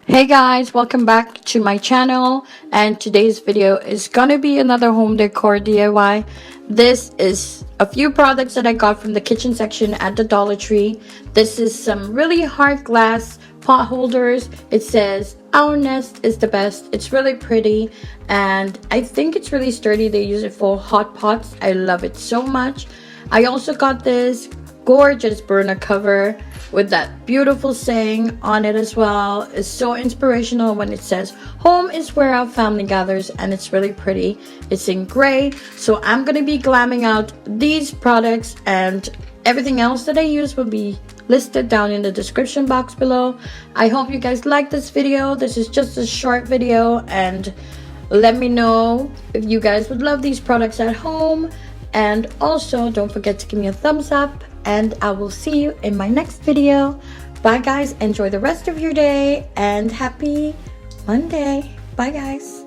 Hey guys, welcome back to my channel, and today's video is gonna be another home decor DIY. This is a few products that I got from the kitchen section at the Dollar Tree. This is some really hard glass pot holders. It says our nest is the best. It's really pretty and I think it's really sturdy. They use it for hot pots. I love it so much. I also got this gorgeous burner cover with that beautiful saying on it as well. It's so inspirational when it says home is where our family gathers, and it's really pretty. It's in gray, so I'm gonna be glamming out these products, and everything else that I use will be listed down in the description box below. I hope you guys like this video. This is just a short video, and let me know if you guys would love these products at home. And also don't forget to give me a thumbs up, and I will see you in my next video. Bye guys, enjoy the rest of your day and happy Monday. Bye guys.